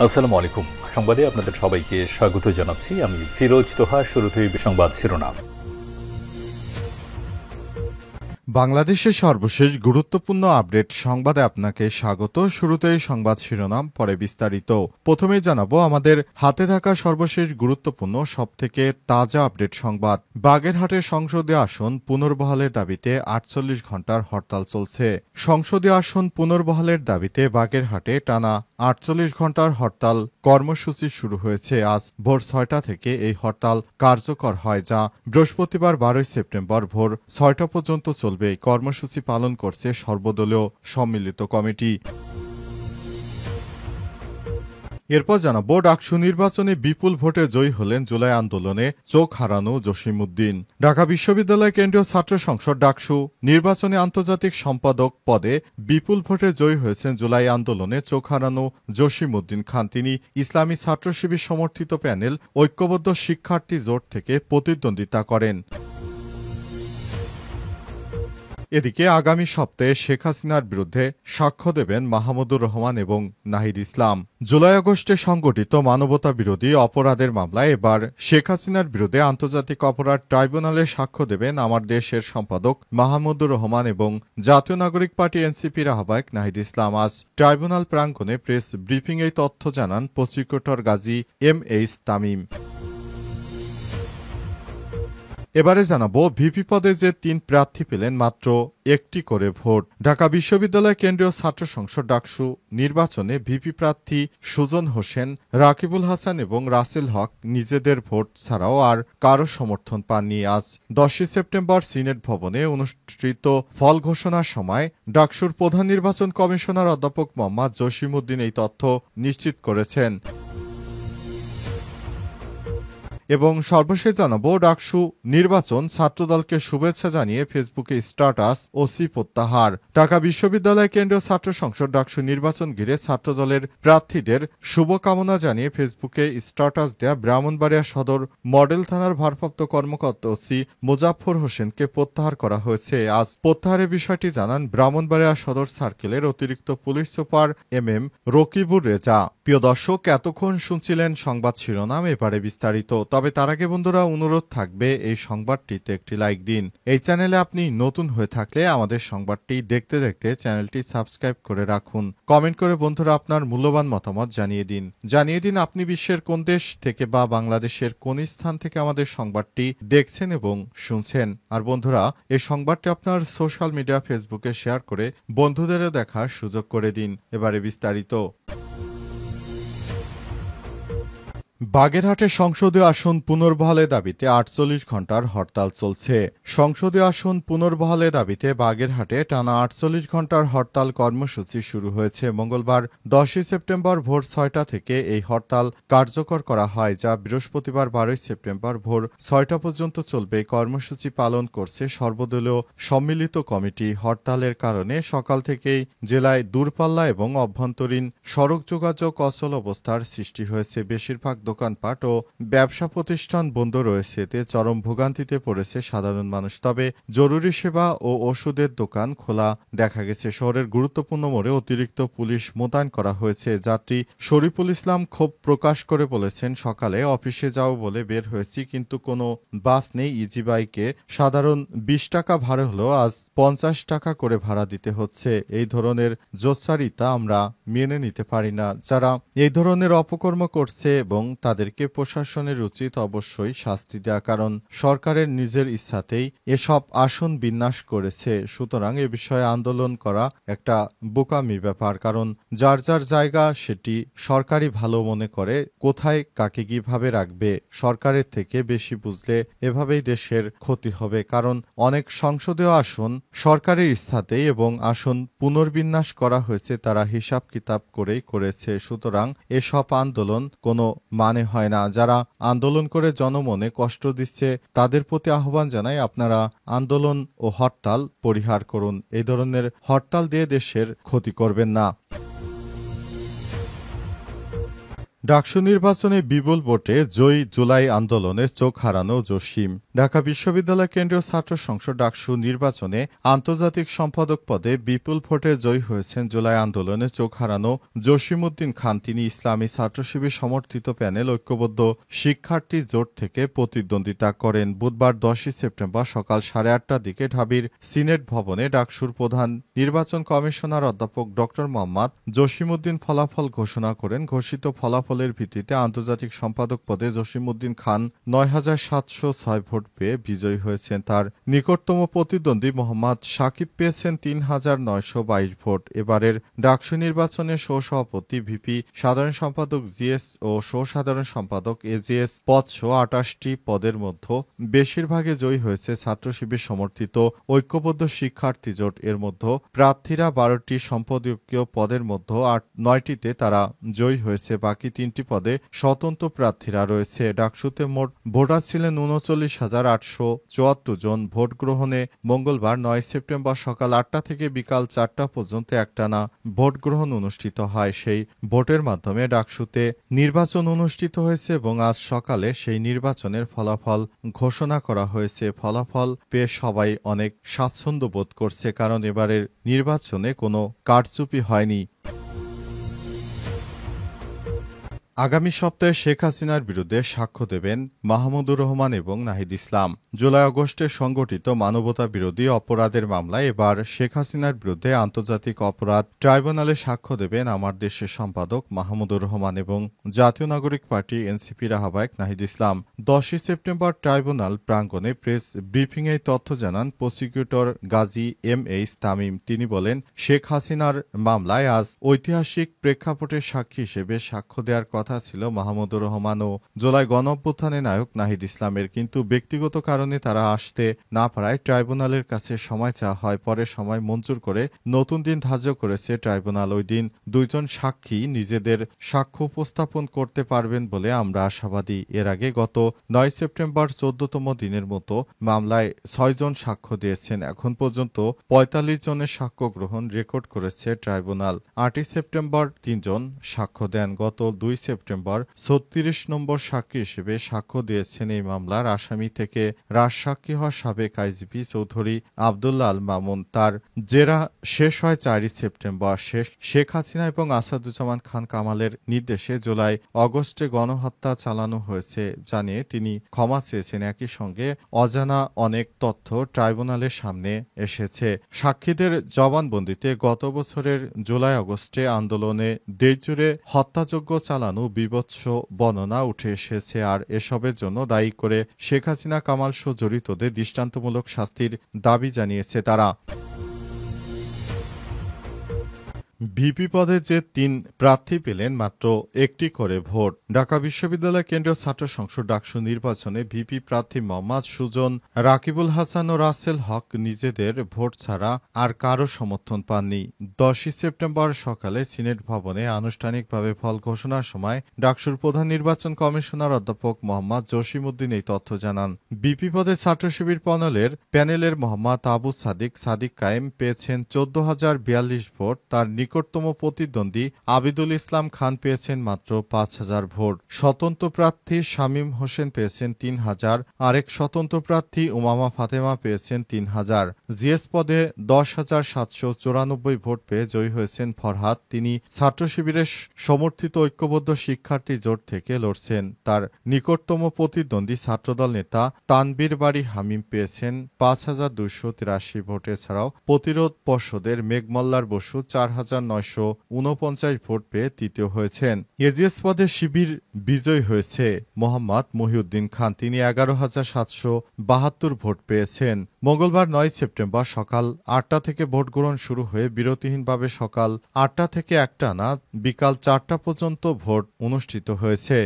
আসসালামু আলাইকুম। সংবাদে আপনাদের সবাইকে স্বাগত জানাচ্ছি। আমি ফিরোজ তোহা। শুরুতেই সংবাদ শিরোনাম। বাংলাদেশের সর্বশেষ গুরুত্বপূর্ণ আপডেট সংবাদে আপনাকে স্বাগত। শুরুতেই সংবাদ শিরোনাম, পরে বিস্তারিত। প্রথমেই জানাবো আমাদের হাতে থাকা সর্বশেষ গুরুত্বপূর্ণ সবথেকে তাজা আপডেট সংবাদ। বাগেরহাটের সংসদীয় আসন পুনর্বহালের দাবিতে ৪৮ ঘণ্টার হরতাল চলছে। সংসদীয় আসন পুনর্বহালের দাবিতে বাগেরহাটে টানা ৪৮ ঘণ্টার হরতাল কর্মসূচি শুরু হয়েছে। আজ ভোর ৬টা থেকে এই হরতাল কার্যকর হয়, যা বৃহস্পতিবার ১২ সেপ্টেম্বর ভোর ৬টা পর্যন্ত চলবে। এই কর্মসূচি পালন করছে সর্বদলীয় সম্মিলিত কমিটি। এরপর জানাবো, ডাকসু নির্বাচনে বিপুল ভোটে জয়ী হলেন জুলাই আন্দোলনে চোখ হারানো জসিমউদ্দিন। ঢাকা বিশ্ববিদ্যালয় কেন্দ্রীয় ছাত্র সংসদ ডাকসু নির্বাচনে আন্তর্জাতিক সম্পাদক পদে বিপুল ভোটে জয়ী হয়েছেন জুলাই আন্দোলনে চোখ হারানো জসিমউদ্দিন খান। তিনি ইসলামী ছাত্র শিবির সমর্থিত প্যানেল ঐক্যবদ্ধ শিক্ষার্থী জোট থেকে প্রতিদ্বন্দ্বিতা করেন। এদিকে আগামী সপ্তাহে শেখ হাসিনার বিরুদ্ধে সাক্ষ্য দেবেন মাহমুদুর রহমান এবং নাহিদ ইসলাম। জুলাই আগস্টে সংগঠিত মানবতা বিরোধী অপরাধের মামলায় এবার শেখ হাসিনার বিরুদ্ধে আন্তর্জাতিক অপরাধ ট্রাইব্যুনালে সাক্ষ্য দেবেন আমার দেশের সম্পাদক মাহমুদুর রহমান এবং জাতীয় নাগরিক পার্টি এনসিপির আহ্বায়ক নাহিদ ইসলাম। আজ ট্রাইব্যুনাল প্রাঙ্গণে প্রেস ব্রিফিং এই তথ্য জানান প্রসিকিউটর গাজী MH তামিম। এবারে জানাবো, ভিপি পদে যে ৩ প্রার্থী পেলেন মাত্র একটি করে ভোট। ঢাকা বিশ্ববিদ্যালয় কেন্দ্রীয় ছাত্র সংসদ ডাকসু নির্বাচনে ভিপি প্রার্থী সুজন হোসেন, রাকিবুল হাসান এবং রাসেল হক নিজেদের ভোট ছাড়াও আর কারো সমর্থন পাননি। আজ ১০ সেপ্টেম্বর সিনেট ভবনে অনুষ্ঠিত ফল ঘোষণার সময় ডাকসুর প্রধান নির্বাচন কমিশনার অধ্যাপক মোহাম্মদ জসিমউদ্দিন এই তথ্য নিশ্চিত করেছেন। এবং সর্বশেষ জানাবো, ডাকসু নির্বাচন ছাত্রদলকে শুভেচ্ছা জানিয়ে ফেসবুকে স্ট্যাটাস ওসি প্রত্যাহার। ঢাকা বিশ্ববিদ্যালয় কেন্দ্রীয় ছাত্র সংসদ ডাকসু নির্বাচন ঘিরে ছাত্রদলের প্রার্থীদের শুভকামনা জানিয়ে ফেসবুকে স্ট্যাটাস দেয়া ব্রাহ্মণবাড়িয়া সদর মডেল থানার ভারপ্রাপ্ত কর্মকর্তা ওসি মোজাফফর হোসেনকে প্রত্যাহার করা হয়েছে। আজ প্রত্যাহারের বিষয়টি জানান ব্রাহ্মণবাড়িয়া সদর সার্কেলের অতিরিক্ত police super MM Rakibur Reza. প্রিয় দর্শক, এতক্ষণ শুনছিলেন সংবাদ শিরোনাম, এবারে বিস্তারিত। তবে তার আগে বন্ধুরা, অনুরোধ থাকবে এই সংবাদটিতে একটি লাইক দিন। এই চ্যানেলে আপনি নতুন হয়ে থাকলে আমাদের সংবাদটি দেখতে দেখতে চ্যানেলটি সাবস্ক্রাইব করে রাখুন। কমেন্ট করে বন্ধুরা আপনার মূল্যবান মতামত জানিয়ে দিন আপনি বিশ্বের কোন দেশ থেকে বা বাংলাদেশের কোন স্থান থেকে আমাদের সংবাদটি দেখছেন এবং শুনছেন। আর বন্ধুরা, এই সংবাদটি আপনার সোশ্যাল মিডিয়া ফেসবুকে শেয়ার করে বন্ধুদেরও দেখার সুযোগ করে দিন। এবারে বিস্তারিত। বাগেরহাটে সংসদীয় আসন পুনর্বহালের দাবিতে ৪৮ ঘণ্টার হরতাল চলছে। সংসদীয় আসন পুনর্বহালের দাবিতে বাগেরহাটে টানা ৪৮ ঘণ্টার হরতাল কর্মসূচি শুরু হয়েছে। মঙ্গলবার ১০ সেপ্টেম্বর ভোর ৬টা থেকে এই হরতাল কার্যকর করা হয়, যা বৃহস্পতিবার ১২ সেপ্টেম্বর ভোর ৬টা পর্যন্ত চলবে। কর্মসূচি পালন করছে সর্বদলীয় সম্মিলিত কমিটি। হরতালের কারণে সকাল থেকেই জেলায় দূরপাল্লা এবং অভ্যন্তরীণ সড়ক যোগাযোগ অচল অবস্থার সৃষ্টি হয়েছে। বেশিরভাগ দোকানপাট ও ব্যবসা প্রতিষ্ঠান বন্ধ রয়েছে। এতে চরম ভোগান্তিতে পড়েছে সাধারণ মানুষ। তবে জরুরি সেবা ও ওষুধের দোকান খোলা দেখা গেছে। শহরের গুরুত্বপূর্ণ মোড়ে অতিরিক্ত পুলিশ মোতায়েন করা হয়েছে। যাত্রী শরীফুল ইসলাম ক্ষোভ প্রকাশ করে বলেছেন, সকালে অফিসে যাও বলে বের হয়েছি, কিন্তু কোনো বাস নেই। ইজি বাইকে সাধারণ ২০ টাকা ভাড়া হলেও আজ ৫০ টাকা করে ভাড়া দিতে হচ্ছে। এই ধরনের জোচ্চারিতা আমরা মেনে নিতে পারি না। যারা এই ধরনের অপকর্ম করছে এবং তাদেরকে প্রশাসনের উচিত অবশ্যই শাস্তি দেওয়া, কারণ সরকারের নিজের ইচ্ছাতেই এসব আসন বিন্যাস করেছে। সুতরাং এ বিষয়ে আন্দোলন করা একটা বোকামি ব্যাপার, কারণ যার যার জায়গা সেটি সরকারই ভালো মনে করে কোথায় কাকে কিভাবে রাখবে। সরকারের থেকে বেশি বুঝলে এভাবেই দেশের ক্ষতি হবে, কারণ অনেক সংসদীয় আসন সরকারের ইচ্ছাতেই এবং আসন পুনর্বিন্যাস করা হয়েছে, তারা হিসাব কিতাব করেই করেছে। সুতরাং এসব আন্দোলন কোনো মানে হয় না। যারা আন্দোলন করে জনমনে কষ্ট দিচ্ছে তাদের প্রতি আহ্বান জানাই, আপনারা আন্দোলন ও হরতাল পরিহার করুন। এই ধরনের হরতাল দিয়ে দেশের ক্ষতি করবেন না। ডাকসু নির্বাচনে বিপুল ভোটে জয়ী জুলাই আন্দোলনে চোখ হারানো জসিম। ঢাকা বিশ্ববিদ্যালয় কেন্দ্রীয় ছাত্র সংসদ ডাকসু নির্বাচনে আন্তর্জাতিক সম্পাদক পদে বিপুল ভোটে জয়ী হয়েছেন জুলাই আন্দোলনে চোখ হারানো জসিমউদ্দিন খান। তিনি ইসলামী ছাত্র শিবির সমর্থিত প্যানেল ঐক্যবদ্ধ শিক্ষার্থী জোট থেকে প্রতিদ্বন্দ্বিতা করেন। বুধবার 10 সেপ্টেম্বর সকাল 8:30টার দিকে ঢাবির সিনেট ভবনে ডাকসুর প্রধান নির্বাচন কমিশনার অধ্যাপক ড মোহাম্মদ জসিমউদ্দিন ফলাফল ঘোষণা করেন। ঘোষিত ফলাফলের ভিত্তিতে আন্তর্জাতিক সম্পাদক পদে জসিমউদ্দিন খান ৯,৭০৬ ভোট পেয়ে বিজয়ী হয়েছেন। তার নিকটতম প্রতিদ্বন্দ্বী মোহাম্মদ সাকিব পেয়েছেন ৩,৯২২ ভোট। এবারের ডাকসু নির্বাচনে সহসভাপতি, ভিপি, সাধারণ সম্পাদক জিএস ও সহ-সাধারণ সম্পাদক এজিএস পদসহ ২৮টি পদের মধ্যে বেশিরভাগে জয়ী হয়েছে ছাত্র শিবির সমর্থিত ঐক্যবদ্ধ শিক্ষার্থী জোট। এর মধ্যে প্রার্থীরা ১২টি সম্পাদকীয় পদের মধ্যে ৯টিতে তারা জয়ী হয়েছে। বাকি ৩টি পদে স্বতন্ত্র প্রার্থীরা রয়েছে। ডাকসুতে মোট ভোটার ছিলেন ৩৯,৮৭৪ জন। ভোট গ্রহণে মঙ্গলবার ৯ সেপ্টেম্বর সকাল ৮টা থেকে বিকাল ৪টা পর্যন্ত একটানা ভোট গ্রহণ অনুষ্ঠিত হয়। সেই ভোটের মাধ্যমে ডাকসুতে নির্বাচন অনুষ্ঠিত হয়েছে এবং আজ সকালে সেই নির্বাচনের ফলাফল ঘোষণা করা হয়েছে। ফলাফল পেয়ে সবাই অনেক স্বাচ্ছন্দ্য বোধ করছে, কারণ এবারের নির্বাচনে কোনো কারচুপি হয়নি। আগামী সপ্তাহে শেখ হাসিনার বিরুদ্ধে সাক্ষ্য দেবেন মাহমুদুর রহমান এবং নাহিদ ইসলাম। জুলাই আগস্টে সংগঠিত মানবতা বিরোধী অপরাধের মামলায় এবার শেখ হাসিনার বিরুদ্ধে আন্তর্জাতিক অপরাধ ট্রাইব্যুনালে সাক্ষ্য দেবেন আমার দেশের সম্পাদক মাহমুদুর রহমান এবং জাতীয় নাগরিক পার্টি এনসিপির আহ্বায়ক নাহিদ ইসলাম। 10 সেপ্টেম্বর ট্রাইব্যুনাল প্রাঙ্গণে প্রেস ব্রিফিংয়ে তথ্য জানান প্রসিকিউটর গাজী এম.এইচ. তামিম। তিনি বলেন, শেখ হাসিনার মামলায় আজ ঐতিহাসিক প্রেক্ষাপটের সাক্ষী হিসেবে সাক্ষ্য দেওয়ার কথা ছিল মাহমুদুর রহমান ও জুলাই গণঅভ্যুত্থানের নায়ক নাহিদ ইসলামের, কিন্তু ব্যক্তিগত কারণে তারা আসতে না পারায় ট্রাইব্যুনালের কাছে সময় চাওয়া হয়। পরে সময় মঞ্জুর করে নতুন দিন ধার্য করেছে ট্রাইব্যুনাল। ওই দিন 2 জন সাক্ষী নিজেদের সাক্ষ্য উপস্থাপন করতে পারবেন বলে আমরা আশাবাদী। এর আগে গত 9 সেপ্টেম্বর 14তম দিনের মতো মামলায় 6 জন সাক্ষ্য দিয়েছেন। এখন পর্যন্ত 45 জনের সাক্ষ্য গ্রহণ রেকর্ড করেছে ট্রাইব্যুনাল। 8 সেপ্টেম্বর 3 জন সাক্ষ্য দেন। গত 2 সেপ্টেম্বর 36 নম্বর সাক্ষী হিসেবে সাক্ষ্য দিয়েছেন এই মামলার আসামি থেকে রাজসাক্ষী হওয়া সাবেক আইজিপি চৌধুরী আবদুল্লাহ আল মামুন। তার জেরা শেষ হয় 4 সেপ্টেম্বর। শেখ হাসিনা এবং আসাদুজ্জামান খান কামালের নির্দেশে জুলাই আগস্টে গণহত্যা চালানো হয়েছে জানিয়ে তিনি ক্ষমা চেয়েছেন। একই সঙ্গে অজানা অনেক তথ্য ট্রাইব্যুনালের সামনে এসেছে। সাক্ষীদের জবানবন্দিতে গত বছরের জুলাই আগস্টে আন্দোলনে দেশজুড়ে হত্যাযজ্ঞ চালানো বীভৎস বর্ণনা উঠে এসেছে। আর এসবের জন্য দায়ী করে শেখ হাসিনা কামাল সহ জড়িতদের দৃষ্টান্তমূলক শাস্তির দাবি জানিয়েছে তারা। ভিপি পদে যে 3 প্রার্থী পেলেন মাত্র একটি করে ভোট। ঢাকা বিশ্ববিদ্যালয় কেন্দ্রীয় ছাত্র সংসদ ডাকসু নির্বাচনে ভিপি প্রার্থী মোহাম্মদ সুজন, রাকিবুল হাসান ও রাসেল হক নিজেদের ভোট ছাড়া আর কারো সমর্থন পাননি। 10 সেপ্টেম্বর সকালে সিনেট ভবনে আনুষ্ঠানিকভাবে ফল ঘোষণার সময় ডাকসুর প্রধান নির্বাচন কমিশনার অধ্যাপক মোহাম্মদ জসিমউদ্দিন এই তথ্য জানান। ভিপি পদে ছাত্র শিবির প্যানেলের মোহাম্মদ আবু সাদিক কায়েম পেয়েছেন 14,042 ভোট। তার নিকটতম প্রতিদ্বন্দ্বী আবিদুল ইসলাম খান পেয়েছেন মাত্র 5,000 ভোট। স্বতন্ত্র প্রার্থী শামীম হোসেন পেয়েছেন 3,000। আরেক স্বতন্ত্র প্রার্থী উমামা ফাতেমা পেয়েছেন 3,000। জিএস পদে 10,794 ভোট পেয়ে জয়ী হয়েছেন ফরহাদ। তিনি ছাত্র শিবিরের সমর্থিত ঐক্যবদ্ধ শিক্ষার্থী জোট থেকে লড়ছেন। তার নিকটতম প্রতিদ্বন্দ্বী ছাত্রদল নেতা তানবীর বাড়ি হামিম পেয়েছেন 5,283 ভোট। এছাড়াও প্রতিরোধ পর্ষদের মেঘমল্লার বসু 4,949 ভোট পেয়ে তৃতীয় হয়েছেন। এজিএস পদে শিবির বিজয়ী হয়েছে মোহাম্মদ মহিউদ্দিন খান। তিনি 11,772 ভোট পেয়েছেন। মঙ্গলবার 9 সেপ্টেম্বর সকাল 8টা থেকে ভোট গ্রহণ শুরু হয়ে বিরতিহীনভাবে সকাল 8টা থেকে একটানা বিকাল 4টা পর্যন্ত ভোট অনুষ্ঠিত হয়েছে।